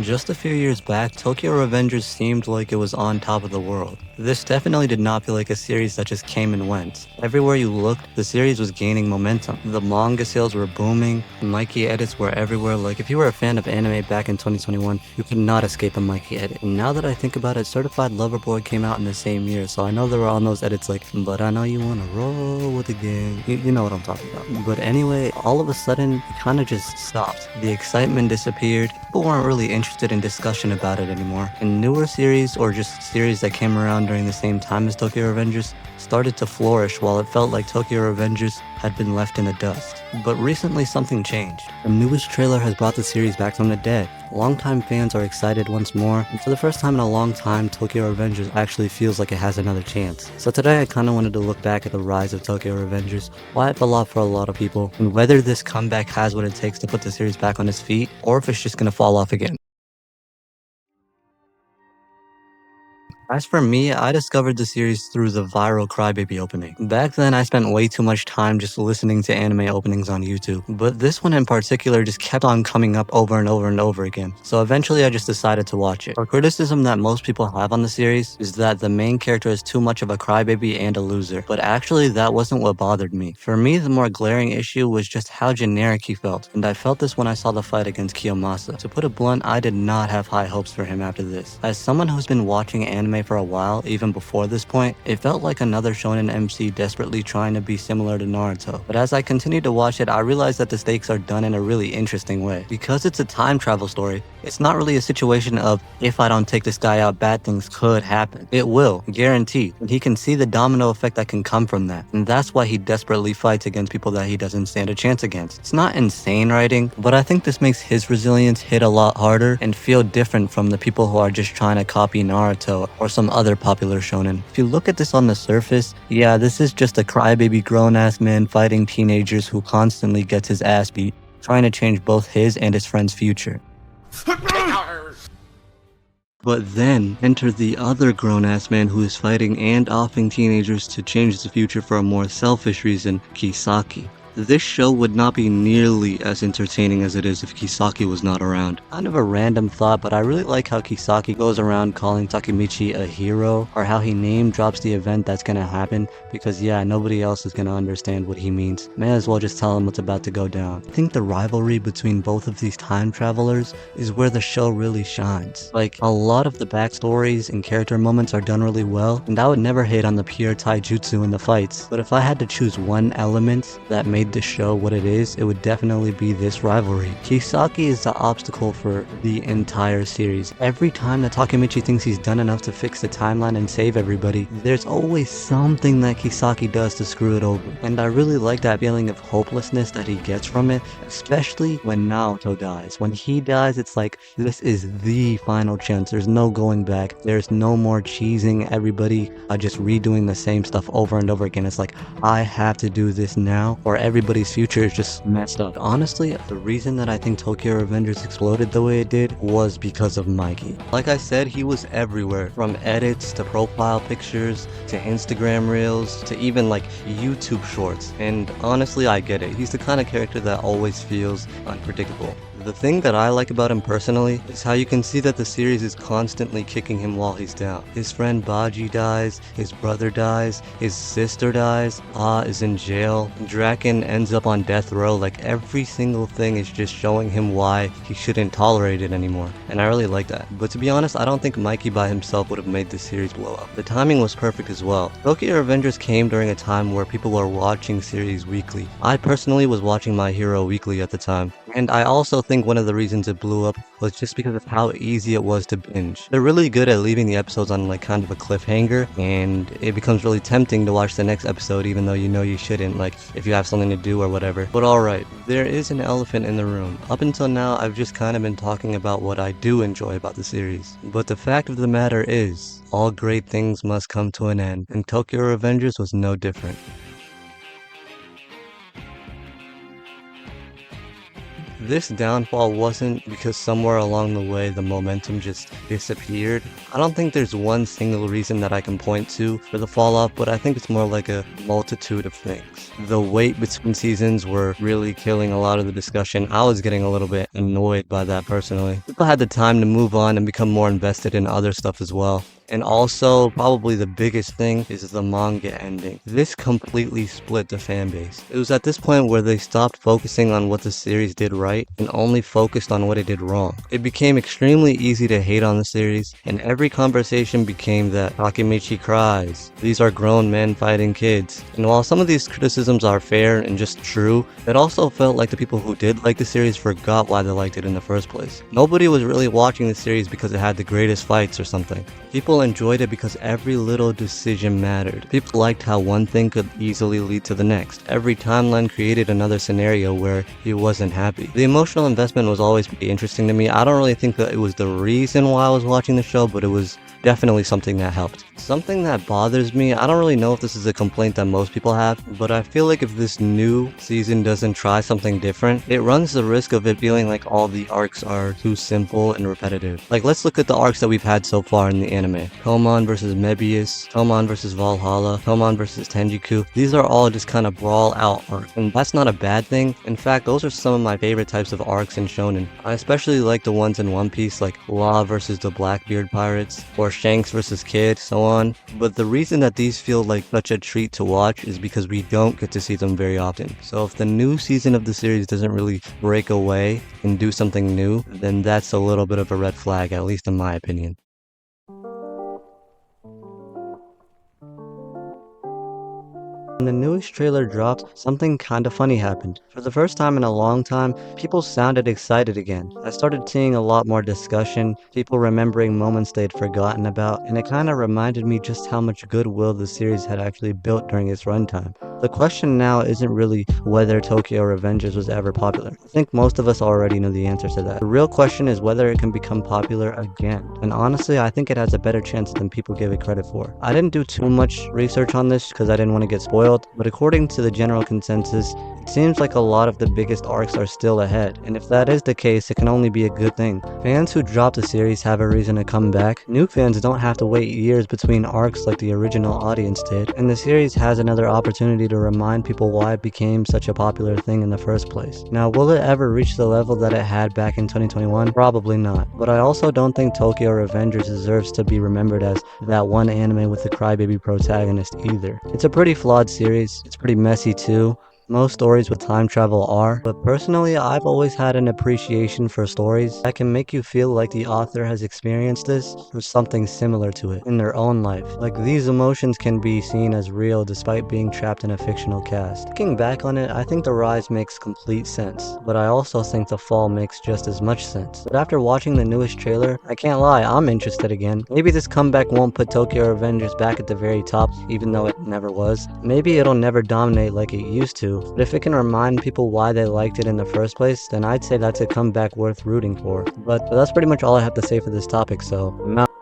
Just a few years back, Tokyo Revengers seemed like it was on top of the world. This definitely did not feel like a series that just came and went. Everywhere you looked, the series was gaining momentum. The manga sales were booming, Mikey edits were everywhere. Like, if you were a fan of anime back in 2021, you could not escape a Mikey edit. And now that I think about it, Certified Lover Boy came out in the same year, so I know there were on those edits like, but I know you wanna roll with the gang. You know what I'm talking about. But anyway, all of a sudden, it kinda just stopped. The excitement disappeared. People weren't really interested in discussion about it anymore. And newer series, or just series that came around during the same time as Tokyo Revengers, started to flourish while it felt like Tokyo Revengers had been left in the dust. But recently something changed. The newest trailer has brought the series back from the dead. Longtime fans are excited once more, and for the first time in a long time, Tokyo Revengers actually feels like it has another chance. So today I kinda wanted to look back at the rise of Tokyo Revengers, why it fell off for a lot of people, and whether this comeback has what it takes to put the series back on its feet, or if it's just gonna fall off again. As for me, I discovered the series through the viral Crybaby opening. Back then, I spent way too much time just listening to anime openings on YouTube, but this one in particular just kept on coming up over and over and over again, so eventually I just decided to watch it. A criticism that most people have on the series is that the main character is too much of a crybaby and a loser, but actually that wasn't what bothered me. For me, the more glaring issue was just how generic he felt, and I felt this when I saw the fight against Kiyomasa. To put it blunt, I did not have high hopes for him after this. As someone who's been watching anime for a while, even before this point, it felt like another shonen MC desperately trying to be similar to Naruto. But as I continued to watch it, I realized that the stakes are done in a really interesting way. Because it's a time travel story, it's not really a situation of, if I don't take this guy out, bad things could happen. It will, guaranteed. And he can see the domino effect that can come from that. And that's why he desperately fights against people that he doesn't stand a chance against. It's not insane writing, but I think this makes his resilience hit a lot harder and feel different from the people who are just trying to copy Naruto or some other popular shonen. If you look at this on the surface, yeah, this is just a crybaby grown-ass man fighting teenagers who constantly gets his ass beat, trying to change both his and his friend's future. But then enter the other grown-ass man who is fighting and offing teenagers to change the future for a more selfish reason, Kisaki. This show would not be nearly as entertaining as it is if Kisaki was not around. Kind of a random thought, but I really like how Kisaki goes around calling Takemichi a hero, or how he name drops the event that's gonna happen, because yeah, nobody else is gonna understand what he means. May as well just tell him what's about to go down. I think the rivalry between both of these time travelers is where the show really shines. Like, a lot of the backstories and character moments are done really well, and I would never hate on the pure taijutsu in the fights, but if I had to choose one element that made the show what it is, it would definitely be this rivalry. Kisaki is the obstacle for the entire series. Every time that Takemichi thinks he's done enough to fix the timeline and save everybody, there's always something that Kisaki does to screw it over. And I really like that feeling of hopelessness that he gets from it, especially when Naoto dies. When he dies, it's like, this is the final chance. There's no going back. There's no more cheesing everybody, just redoing the same stuff over and over again. It's like, I have to do this now, or everybody's future is just messed up. Honestly, the reason that I think Tokyo Revengers exploded the way it did was because of Mikey. Like I said, he was everywhere, from edits to profile pictures to Instagram reels to even like YouTube shorts. And honestly, I get it. He's the kind of character that always feels unpredictable. The thing that I like about him personally is how you can see that the series is constantly kicking him while he's down. His friend Baji dies, his brother dies, his sister dies, Ah is in jail, Draken ends up on death row. Like, every single thing is just showing him why he shouldn't tolerate it anymore. And I really like that. But to be honest, I don't think Mikey by himself would have made this series blow up. The timing was perfect as well. Tokyo Revengers came during a time where people were watching series weekly. I personally was watching My Hero weekly at the time. And I also think one of the reasons it blew up was just because of how easy it was to binge. They're really good at leaving the episodes on like kind of a cliffhanger, and it becomes really tempting to watch the next episode even though you know you shouldn't, like if you have something to do or whatever. But alright, there is an elephant in the room. Up until now, I've just kind of been talking about what I do enjoy about the series. But the fact of the matter is, all great things must come to an end, and Tokyo Revengers was no different. This downfall wasn't because somewhere along the way the momentum just disappeared. I don't think there's one single reason that I can point to for the fall off, but I think it's more like a multitude of things. The wait between seasons were really killing a lot of the discussion. I was getting a little bit annoyed by that personally. People had the time to move on and become more invested in other stuff as well. And also, probably the biggest thing is the manga ending. This completely split the fan base. It was at this point where they stopped focusing on what the series did right and only focused on what it did wrong. It became extremely easy to hate on the series, and every conversation became that Takemichi cries. These are grown men fighting kids. And while some of these criticisms are fair and just true, it also felt like the people who did like the series forgot why they liked it in the first place. Nobody was really watching the series because it had the greatest fights or something. People enjoyed it because every little decision mattered. People liked how one thing could easily lead to the next. Every timeline created another scenario where he wasn't happy. The emotional investment was always pretty interesting to me. I don't really think that it was the reason why I was watching the show, but it was definitely something that helped. Something that bothers me, I don't really know if this is a complaint that most people have, but I feel like if this new season doesn't try something different, it runs the risk of it feeling like all the arcs are too simple and repetitive. Like, let's look at the arcs that we've had so far in the anime. Tomon versus Mebius, Tomon versus Valhalla, Tomon versus Tenjiku. These are all just kind of brawl out arcs, and that's not a bad thing. In fact, those are some of my favorite types of arcs in shonen. I especially like the ones in One Piece, like Law versus the Blackbeard Pirates, or Shanks versus Kid, so on. But the reason that these feel like such a treat to watch is because we don't get to see them very often. So if the new season of the series doesn't really break away and do something new, then that's a little bit of a red flag, at least in my opinion. When the newest trailer dropped, something kinda funny happened. For the first time in a long time, people sounded excited again. I started seeing a lot more discussion, people remembering moments they'd forgotten about, and it kinda reminded me just how much goodwill the series had actually built during its runtime. The question now isn't really whether Tokyo Revengers was ever popular. I think most of us already know the answer to that. The real question is whether it can become popular again. And honestly, I think it has a better chance than people give it credit for. I didn't do too much research on this because I didn't want to get spoiled, but according to the general consensus, it seems like a lot of the biggest arcs are still ahead, and if that is the case, it can only be a good thing. Fans who drop the series have a reason to come back. New fans don't have to wait years between arcs like the original audience did, and the series has another opportunity to remind people why it became such a popular thing in the first place. Now, will it ever reach the level that it had back in 2021? Probably not, but I also don't think Tokyo Revengers deserves to be remembered as that one anime with the crybaby protagonist either. It's a pretty flawed series, it's pretty messy too. Most stories with time travel are, but personally I've always had an appreciation for stories that can make you feel like the author has experienced this or something similar to it in their own life. Like, these emotions can be seen as real despite being trapped in a fictional cast. Looking back on it, I think the rise makes complete sense, but I also think the fall makes just as much sense. But after watching the newest trailer, I can't lie, I'm interested again. Maybe this comeback won't put Tokyo Revengers back at the very top, even though it never was. Maybe it'll never dominate like it used to, but if it can remind people why they liked it in the first place, then I'd say that's a comeback worth rooting for. But that's pretty much all I have to say for this topic, so I'm out.